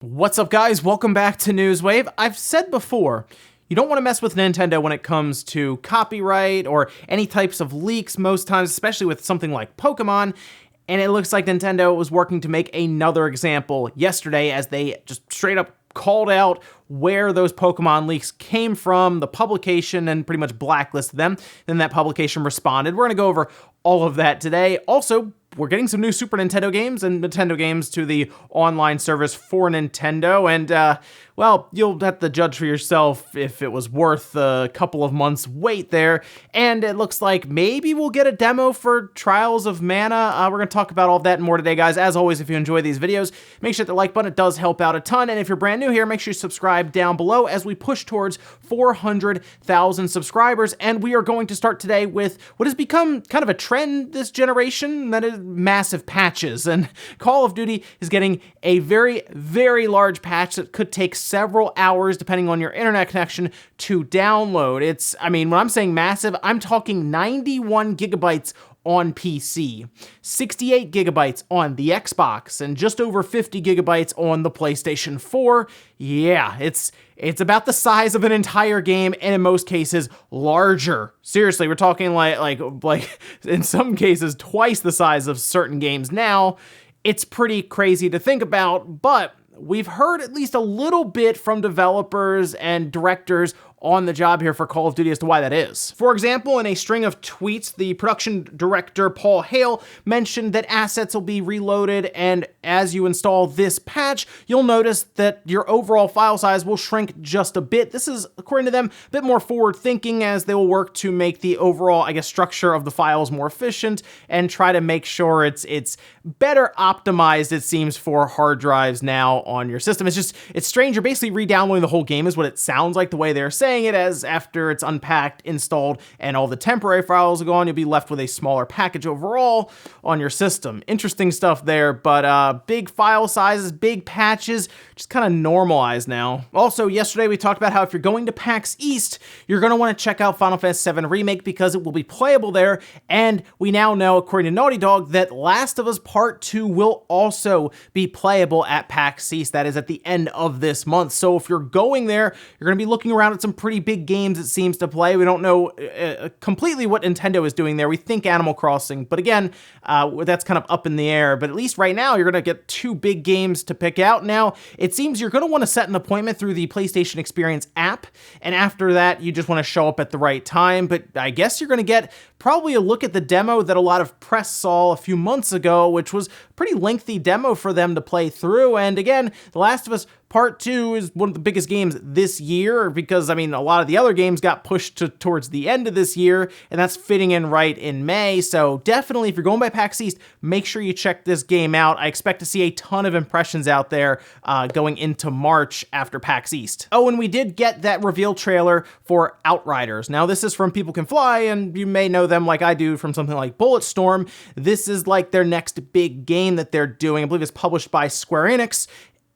What's up, guys? Welcome back to Newswave. I've said before, you don't want to mess with Nintendo when it comes to copyright or any types of leaks most times, especially with something like Pokemon. And it looks like Nintendo was working to make another example yesterday as they just straight up called out where those Pokemon leaks came from, the publication, and pretty much blacklisted them. Then that publication responded. We're going to go over all of that today. Also, we're getting some new Super Nintendo games and Nintendo games to the online service for Nintendo, and well, you'll have to judge for yourself if it was worth a couple of months wait there. And it looks like maybe we'll get a demo for Trials of Mana. We're going to talk about all of that and more today, guys. As always, if you enjoy these videos, make sure to hit the like button. It does help out a ton. And if you're brand new here, make sure you subscribe down below as we push towards 400,000 subscribers. And we are going to start today with what has become kind of a trend this generation, that is massive patches. And Call of Duty is getting a very, very large patch that could take several hours, depending on your internet connection, to download. When I'm saying massive, I'm talking 91 gigabytes on PC, 68 gigabytes on the Xbox, and just over 50 gigabytes on the PlayStation 4. Yeah, it's about the size of an entire game, and in most cases, larger. Seriously, we're talking like in some cases, twice the size of certain games now. It's pretty crazy to think about, but we've heard at least a little bit from developers and directors on the job here for Call of Duty as to why that is. For example, in a string of tweets, the production director, Paul Hale, mentioned that assets will be reloaded, and as you install this patch, you'll notice that your overall file size will shrink just a bit. This is, according to them, a bit more forward-thinking as they will work to make the overall, structure of the files more efficient and try to make sure it's better optimized, it seems, for hard drives now on your system. It's strange. You're basically re-downloading the whole game is what it sounds like the way they're saying it, as after it's unpacked, installed, and all the temporary files are gone, you'll be left with a smaller package overall on your system. Interesting stuff there, but big file sizes, big patches, just kind of normalized now. Also, yesterday we talked about how if you're going to PAX East, you're going to want to check out Final Fantasy VII Remake because it will be playable there, and we now know, according to Naughty Dog, that Last of Us Part 2 will also be playable at PAX East. That is at the end of this month. So if you're going there, you're going to be looking around at some pretty big games, it seems, to play. We don't know completely what Nintendo is doing there. We think Animal Crossing, but again, that's kind of up in the air. But at least right now, you're going to get two big games to pick out. Now, it seems you're going to want to set an appointment through the PlayStation Experience app, and after that, you just want to show up at the right time. But I guess you're going to get probably a look at the demo that a lot of press saw a few months ago, which was a pretty lengthy demo for them to play through. And again, The Last of Us Part 2 is one of the biggest games this year because, a lot of the other games got pushed towards the end of this year, and that's fitting in right in May. So definitely, if you're going by PAX East, make sure you check this game out. I expect to see a ton of impressions out there going into March after PAX East. Oh, and we did get that reveal trailer for Outriders. Now, this is from People Can Fly, and you may know them like I do from something like Bulletstorm. This is like their next big game that they're doing. I believe it's published by Square Enix,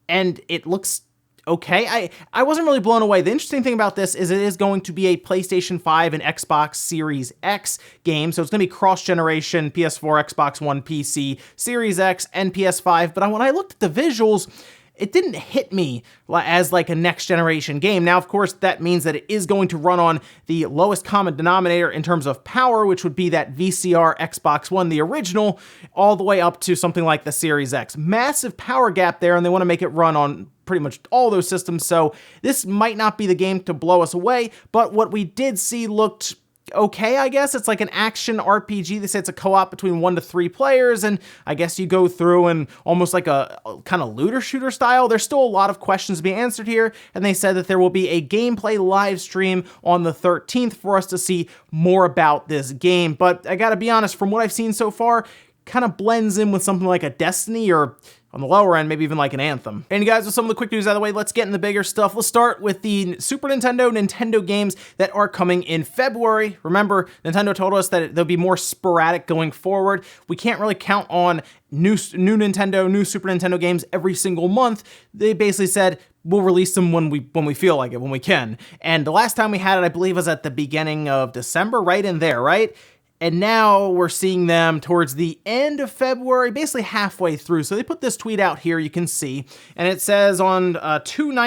and it looks okay. I wasn't really blown away. The interesting thing about this is it is going to be a PlayStation 5 and Xbox Series X game, so it's going to be cross-generation PS4, Xbox One, PC, Series X, and PS5, but when I looked at the visuals, it didn't hit me as like a next generation game. Now, of course, that means that it is going to run on the lowest common denominator in terms of power, which would be that VCR Xbox One, the original, all the way up to something like the Series X. Massive power gap there, and they want to make it run on pretty much all those systems, so this might not be the game to blow us away, but what we did see looked okay, I guess. It's like an action RPG. They say it's a co-op between 1 to 3 players, and I guess you go through and almost like a kind of looter shooter style. There's still a lot of questions to be answered here, and they said that there will be a gameplay live stream on the 13th for us to see more about this game. But I gotta be honest, from what I've seen so far, kind of blends in with something like a Destiny, or on the lower end, maybe even like an Anthem. And guys, with some of the quick news out of the way, let's get in the bigger stuff. Let's start with the Super Nintendo games that are coming in February. Remember, Nintendo told us that they'll be more sporadic going forward. We can't really count on new Super Nintendo games every single month. They basically said, we'll release them when we feel like it, when we can. And the last time we had it, I believe, was at the beginning of December, right in there, right? And now we're seeing them towards the end of February, basically halfway through. So they put this tweet out here, you can see, and it says on February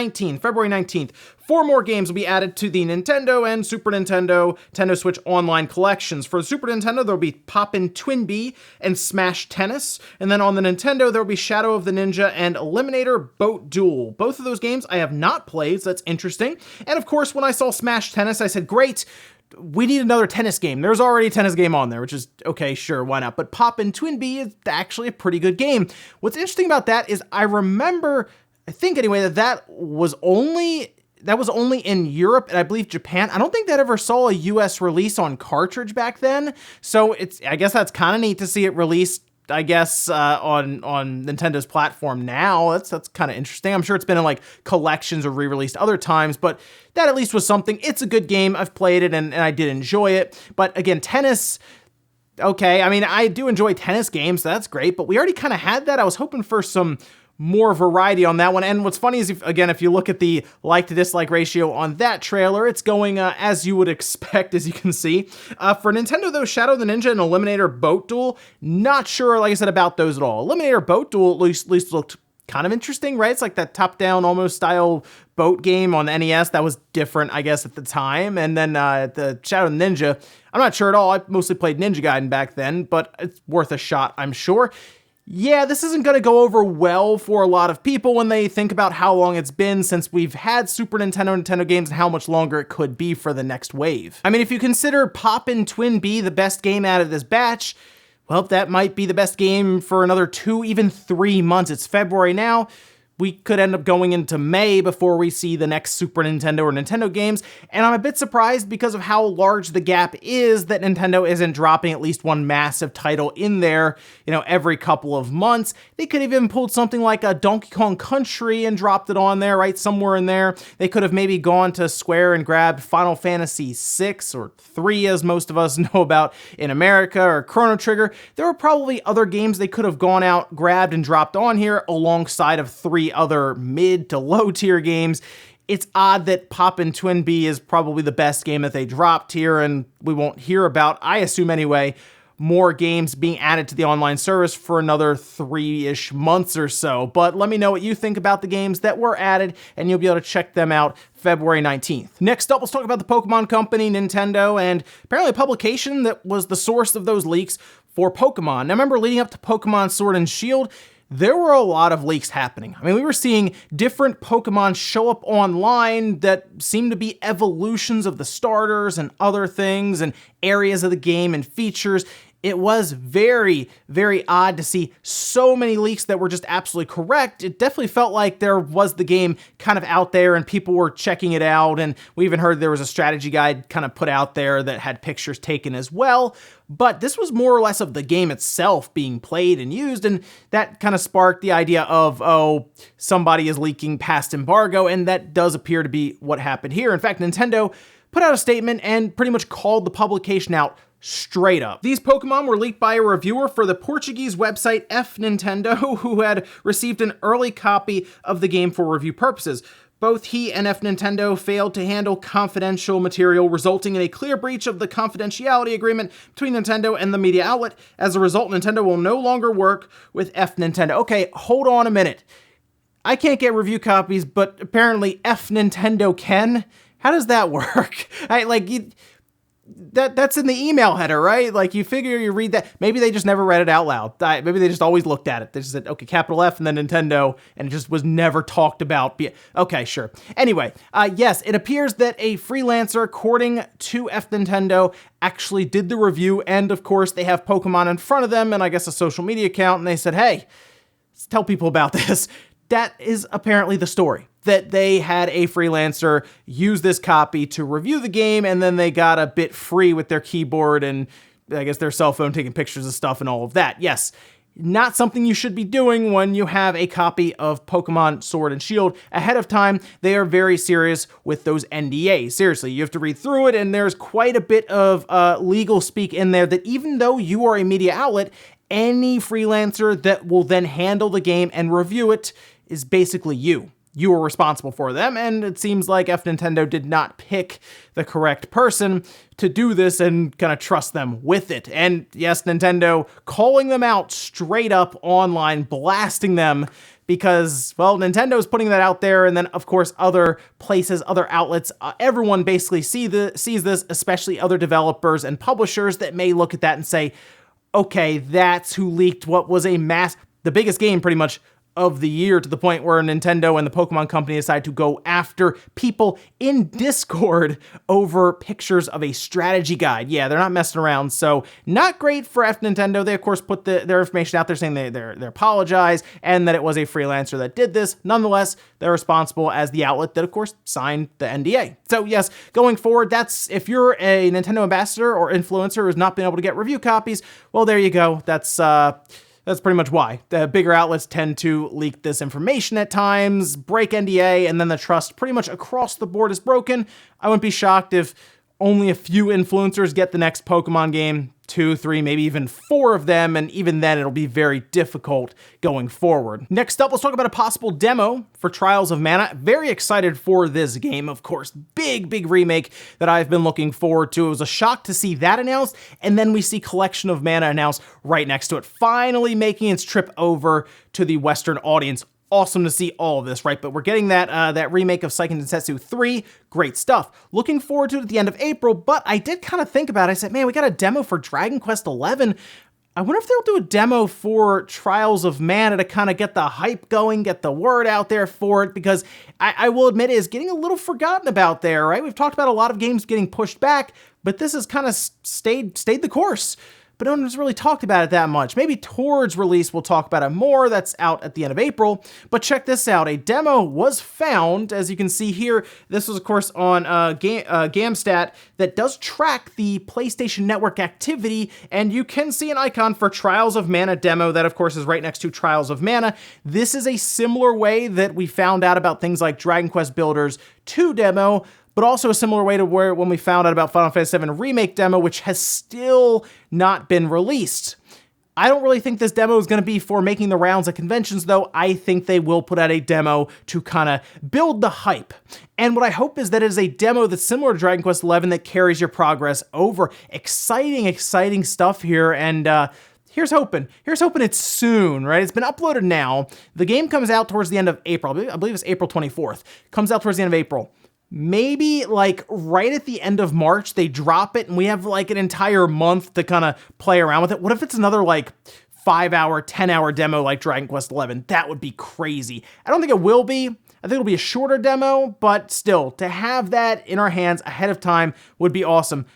19th, 4 more games will be added to the Nintendo and Super Nintendo Switch online collections. For the Super Nintendo, there'll be Poppin' Twinbee and Smash Tennis. And then on the Nintendo, there'll be Shadow of the Ninja and Eliminator Boat Duel. Both of those games I have not played, so that's interesting. And of course, when I saw Smash Tennis, I said, great, we need another tennis game. There's already a tennis game on there, which is, okay, sure, why not? But Poppin' Twinbee is actually a pretty good game. What's interesting about that is I remember, I think anyway, that was only in Europe and I believe Japan. I don't think that ever saw a US release on cartridge back then. So I guess that's kind of neat to see it released, I guess, on Nintendo's platform now. That's kind of interesting. I'm sure it's been in like collections or re-released other times, but that at least was something. It's a good game. I've played it and I did enjoy it. But again, tennis, okay. I mean, I do enjoy tennis games. So that's great, but we already kind of had that. I was hoping for some more variety on that one. And what's funny is, if you look at the like to dislike ratio on that trailer, it's going as you would expect, as you can see. For Nintendo, though, Shadow of the Ninja and Eliminator Boat Duel, not sure, like I said, about those at all. Eliminator Boat Duel at least looked kind of interesting, right? It's like that top-down almost style boat game on the NES that was different, I guess, at the time. And then the Shadow of the Ninja, I'm not sure at all. I mostly played Ninja Gaiden back then, but it's worth a shot, I'm sure. Yeah, this isn't going to go over well for a lot of people when they think about how long it's been since we've had Super Nintendo games and how much longer it could be for the next wave. I mean, if you consider Poppin' Twinbee the best game out of this batch, well, that might be the best game for another 2, even 3 months. It's February now. We could end up going into May before we see the next Super Nintendo or Nintendo games, and I'm a bit surprised because of how large the gap is that Nintendo isn't dropping at least one massive title in there, every couple of months. They could have even pulled something like a Donkey Kong Country and dropped it on there, right, somewhere in there. They could have maybe gone to Square and grabbed Final Fantasy VI or 3, as most of us know about in America, or Chrono Trigger. There were probably other games they could have gone out, grabbed, and dropped on here alongside of 3 other mid to low tier games. It's odd that Poppin' Twinbee is probably the best game that they dropped here, and we won't hear about, I assume anyway, more games being added to the online service for another 3-ish months or so. But let me know what you think about the games that were added, and you'll be able to check them out February 19th. Next up, let's talk about the Pokemon Company, Nintendo, and apparently a publication that was the source of those leaks for Pokemon. Now remember, leading up to Pokemon Sword and Shield, there were a lot of leaks happening. I mean, we were seeing different Pokemon show up online that seemed to be evolutions of the starters and other things and areas of the game and features. It was very, very odd to see so many leaks that were just absolutely correct. It definitely felt like there was the game kind of out there and people were checking it out. And we even heard there was a strategy guide kind of put out there that had pictures taken as well. But this was more or less of the game itself being played and used, and that kind of sparked the idea of, oh, somebody is leaking past embargo, and that does appear to be what happened here. In fact, Nintendo put out a statement and pretty much called the publication out straight up. These Pokemon were leaked by a reviewer for the Portuguese website F Nintendo, who had received an early copy of the game for review purposes. Both he and F Nintendo failed to handle confidential material, resulting in a clear breach of the confidentiality agreement between Nintendo and the media outlet. As a result, Nintendo will no longer work with F Nintendo. Okay, hold on a minute. I can't get review copies, but apparently F Nintendo can? How does that work? That's in the email header, right? Like, you figure you read that. Maybe they just never read it out loud. Maybe they just always looked at it. They just said, okay, capital F and then Nintendo, and it just was never talked about. Okay, sure. Anyway, yes, it appears that a freelancer, according to F Nintendo, actually did the review, and of course, they have Pokemon in front of them, and I guess a social media account, and they said, hey, let's tell people about this. That is apparently the story, that they had a freelancer use this copy to review the game, and then they got a bit free with their keyboard and I guess their cell phone taking pictures of stuff and all of that. Yes, not something you should be doing when you have a copy of Pokemon Sword and Shield ahead of time. They are very serious with those NDAs. Seriously, you have to read through it, and there's quite a bit of legal speak in there that even though you are a media outlet, any freelancer that will then handle the game and review it is basically you. you were responsible for them, and it seems like Nintendo did not pick the correct person to do this and kind of trust them with it. And yes, Nintendo calling them out straight up online, blasting them because, well, Nintendo's putting that out there, and then, of course, other places, other outlets, everyone basically sees this, especially other developers and publishers that may look at that and say, okay, that's who leaked what was the biggest game pretty much of the year, to the point where Nintendo and the Pokemon Company decided to go after people in Discord over pictures of a strategy guide. Yeah, they're not messing around, so not great for Nintendo. They, of course, put their information out there saying they apologize and that it was a freelancer that did this. Nonetheless, they're responsible as the outlet that, of course, signed the NDA. So yes, going forward, if you're a Nintendo ambassador or influencer who's not been able to get review copies, well, there you go. That's pretty much why. The bigger outlets tend to leak this information at times, break NDA, and then the trust pretty much across the board is broken. I wouldn't be shocked if only a few influencers get the next Pokemon game, 2, 3, maybe even 4 of them, and even then it'll be very difficult going forward. Next up, let's talk about a possible demo for Trials of Mana. Very excited for this game, of course. Big remake that I've been looking forward to. It was a shock to see that announced, and then we see Collection of Mana announced right next to it, finally making its trip over to the Western audience. Awesome to see all of this, right? But we're getting that remake of Seiken Densetsu 3. Great stuff. Looking forward to it at the end of April, but I did kind of think about it. I said, man, we got a demo for Dragon Quest XI. I wonder if they'll do a demo for Trials of Mana to kind of get the hype going, get the word out there for it, because I will admit it is getting a little forgotten about there, right? We've talked about a lot of games getting pushed back, but this has kind of stayed the course. But no one's really talked about it that much. Maybe towards release we'll talk about it more. That's out at the end of April. But check this out. A demo was found, as you can see here. This was, of course, on Gamstat that does track the PlayStation Network activity, and you can see an icon for Trials of Mana demo that, of course, is right next to Trials of Mana. This is a similar way that we found out about things like Dragon Quest Builders 2 demo, but also a similar way to when we found out about Final Fantasy VII Remake demo, which has still not been released. I don't really think this demo is going to be for making the rounds at conventions, though. I think they will put out a demo to kind of build the hype. And what I hope is that it is a demo that's similar to Dragon Quest XI that carries your progress over. Exciting stuff here, and here's hoping it's soon, right? It's been uploaded now. The game comes out towards the end of April. I believe it's April 24th. Comes out towards the end of April. Maybe like right at the end of March, they drop it and we have like an entire month to kind of play around with it. What if it's another like 5-hour, 10-hour demo like Dragon Quest XI? That would be crazy. I don't think it will be. I think it'll be a shorter demo, but still, to have that in our hands ahead of time would be awesome.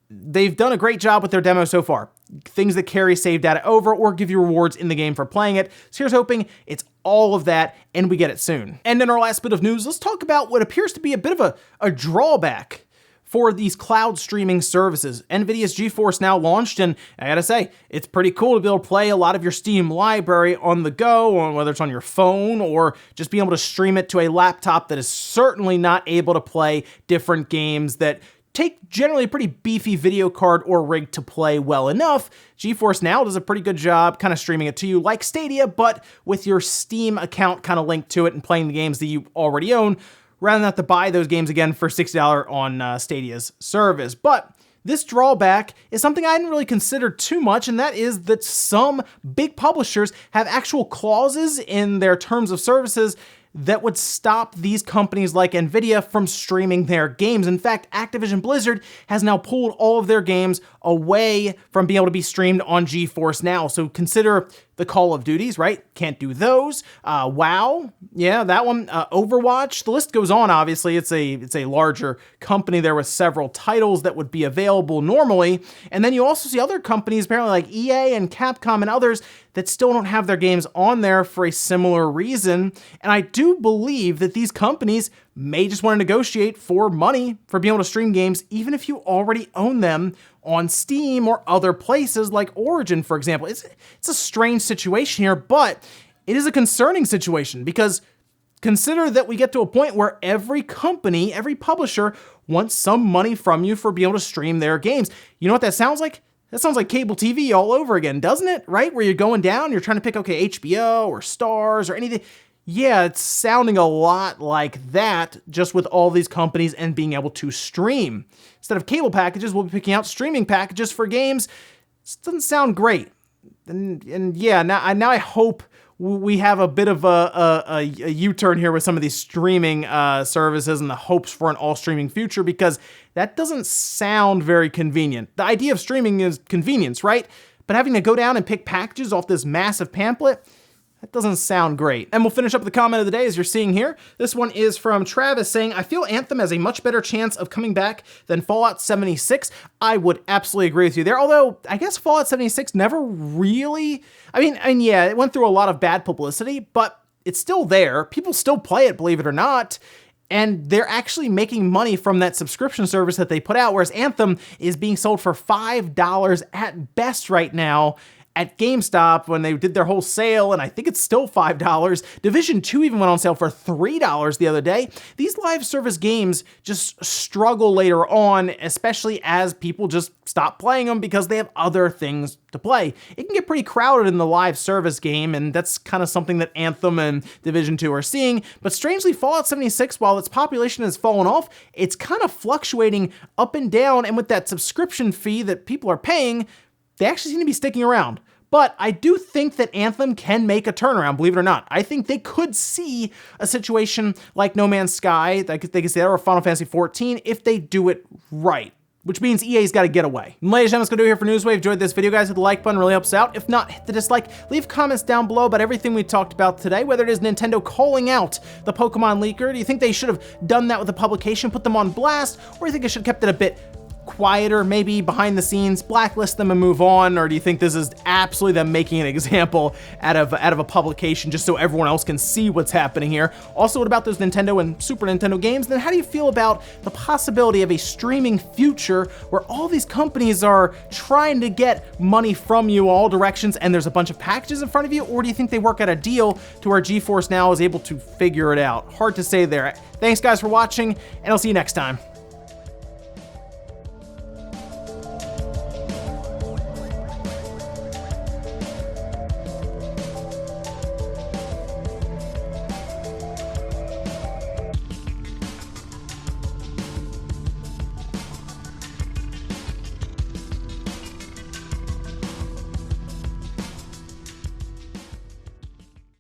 They've done a great job with their demo so far. Things that carry save data over or give you rewards in the game for playing it. So here's hoping it's all of that and we get it soon. And in our last bit of news, let's talk about what appears to be a bit of a drawback for these cloud streaming services. Nvidia's GeForce Now launched, and I gotta say, it's pretty cool to be able to play a lot of your Steam library on the go, or whether it's on your phone or just being able to stream it to a laptop that is certainly not able to play different games that take generally a pretty beefy video card or rig to play well enough. GeForce Now does a pretty good job kind of streaming it to you like Stadia, but with your Steam account kind of linked to it and playing the games that you already own, rather than have to buy those games again for $60 on Stadia's service. But this drawback is something I hadn't really considered too much, and that is that some big publishers have actual clauses in their terms of services that would stop these companies like Nvidia from streaming their games. In fact, Activision Blizzard has now pulled all of their games away from being able to be streamed on GeForce Now. So consider the Call of Duties, right? Can't do those. WoW, yeah, that one. Overwatch, the list goes on, obviously. It's a larger company there with several titles that would be available normally. And then you also see other companies, apparently like EA and Capcom and others, that still don't have their games on there for a similar reason. And I do believe that these companies may just want to negotiate for money for being able to stream games, even if you already own them on Steam or other places like Origin, for example. It's a strange situation here, but it is a concerning situation because consider that we get to a point where every company, every publisher wants some money from you for being able to stream their games. You know what that sounds like? That sounds like cable TV all over again, doesn't it? Right? Where you're going down, you're trying to pick, okay, HBO or Stars or anything. Yeah, it's sounding a lot like that, just with all these companies and being able to stream. Instead of cable packages, we'll be picking out streaming packages for games. This doesn't sound great. And yeah, now I hope we have a bit of a U-turn here with some of these streaming services and the hopes for an all-streaming future, because that doesn't sound very convenient. The idea of streaming is convenience, right? But having to go down and pick packages off this massive pamphlet, that doesn't sound great. And we'll finish up the comment of the day as you're seeing here. This one is from Travis saying, I feel Anthem has a much better chance of coming back than Fallout 76. I would absolutely agree with you there. Although I guess Fallout 76 never really, I mean, yeah, it went through a lot of bad publicity, but it's still there. People still play it, believe it or not. And they're actually making money from that subscription service that they put out, whereas Anthem is being sold for $5 at best right now at GameStop when they did their whole sale, and I think it's still $5. Division 2 even went on sale for $3 the other day. These live service games just struggle later on, especially as people just stop playing them because they have other things to play. It can get pretty crowded in the live service game, and that's kind of something that Anthem and Division 2 are seeing. But strangely, Fallout 76, while its population has fallen off, it's kind of fluctuating up and down, and with that subscription fee that people are paying, they actually seem to be sticking around. But I do think that Anthem can make a turnaround, believe it or not. I think they could see a situation like No Man's Sky, they could say that, or Final Fantasy XIV, if they do it right. Which means EA's got to get away. And ladies and gentlemen, that's going to do it here for Newswave. Enjoyed this video, guys. Hit the like button, really helps out. If not, hit the dislike. Leave comments down below about everything we talked about today, whether it is Nintendo calling out the Pokemon leaker. Do you think they should have done that with the publication, put them on blast, or do you think they should have kept it a bit quieter, maybe behind the scenes, blacklist them and move on? Or do you think this is absolutely them making an example out of a publication just so everyone else can see what's happening here? Also, what about those Nintendo and Super Nintendo games? Then how do you feel about the possibility of a streaming future where all these companies are trying to get money from you all directions and there's a bunch of packages in front of you? Or do you think they work out a deal to where GeForce Now is able to figure it out? Hard to say there. Thanks guys for watching, and I'll see you next time.